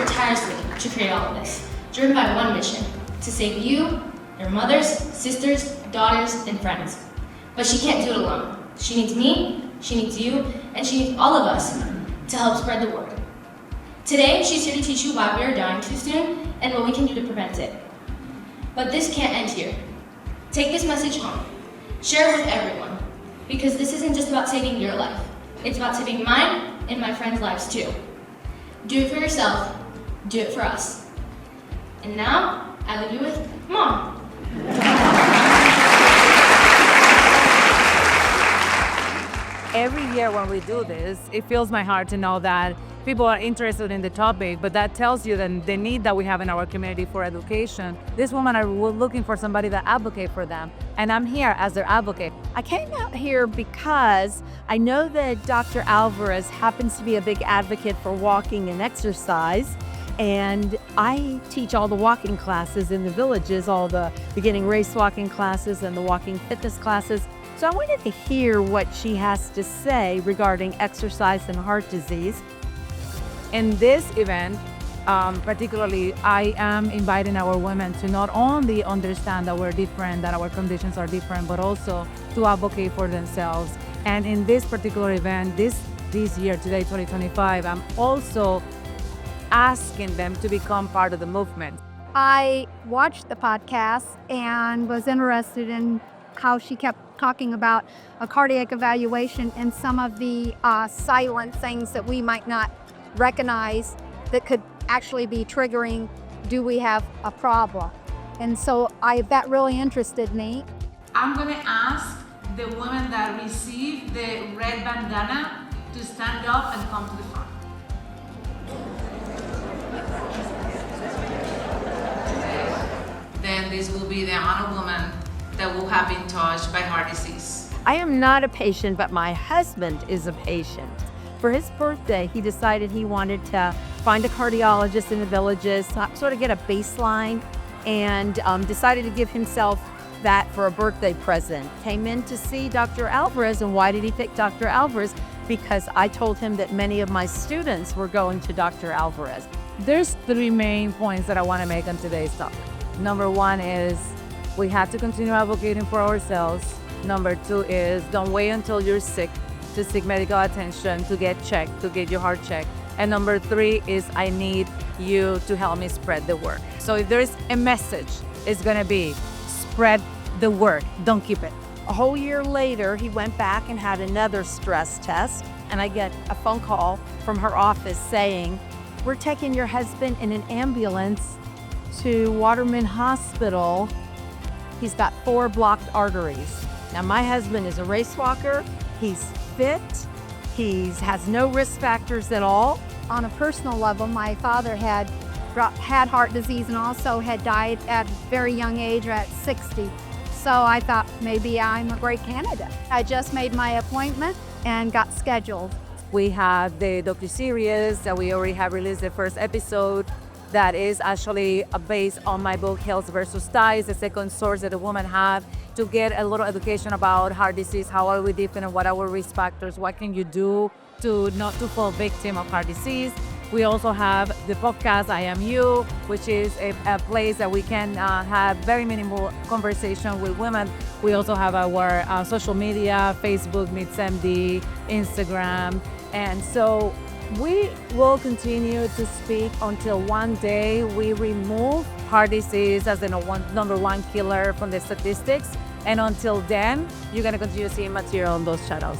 worked tirelessly to create all of this, driven by one mission, to save you, your mothers, sisters, daughters, and friends. But she can't do it alone. She needs me, she needs you, and she needs all of us to help spread the word. Today, she's here to teach you why we are dying too soon and what we can do to prevent it. But this can't end here. Take this message home. Share it with everyone, because this isn't just about saving your life. It's about saving mine and my friends' lives too. Do it for yourself. Do it for us. And now, I leave you with Mom. Every year when we do this, it fills my heart to know that people are interested in the topic, but that tells you the need that we have in our community for education. These women are looking for somebody to advocate for them, and I'm here as their advocate. I came out here because I know that Dr. Alvarez happens to be a big advocate for walking and exercise, and I teach all the walking classes in the villages, all the beginning race walking classes and the walking fitness classes. So I wanted to hear what she has to say regarding exercise and heart disease. In this event, particularly, I am inviting our women to not only understand that we're different, that our conditions are different, but also to advocate for themselves. And in this particular event, this year, today, 2025, I'm also asking them to become part of the movement. I watched the podcast and was interested in how she kept talking about a cardiac evaluation and some of the silent things that we might not recognize that could actually be triggering, do we have a problem? And so that really interested me. I'm going to ask the women that receive the red bandana to stand up and come to the front. Then this will be the honored woman that will have been touched by heart disease. I am not a patient, but my husband is a patient. For his birthday, he decided he wanted to find a cardiologist in the villages, sort of get a baseline, and decided to give himself that for a birthday present. Came in to see Dr. Alvarez, and why did he pick Dr. Alvarez? Because I told him that many of my students were going to Dr. Alvarez. There's three main points that I want to make on today's talk. Number one is we have to continue advocating for ourselves. Number two is don't wait until you're sick to seek medical attention, to get checked, to get your heart checked. And number three is I need you to help me spread the word. So if there's a message, it's gonna be spread the word, don't keep it. A whole year later, he went back and had another stress test, and I get a phone call from her office saying, we're taking your husband in an ambulance to Waterman Hospital. He's got 4 blocked arteries. Now, my husband is a race walker. He's fit. He has no risk factors at all. On a personal level, my father had heart disease and also had died at a very young age, at 60. So I thought maybe I'm a great candidate. I just made my appointment and got scheduled. We have the docu-series that we already have released the first episode that is actually based on my book, Health versus Ties, the second source that a woman have to get a little education about heart disease. How are we different? What are our risk factors? What can you do to not to fall victim of heart disease? We also have the podcast, I Am You, which is a place that we can have very meaningful conversation with women. We also have our social media, Facebook, NITZAMD, Instagram. And so we will continue to speak until one day we remove heart disease as the number one killer from the statistics. And until then, you're going to continue seeing material on those channels.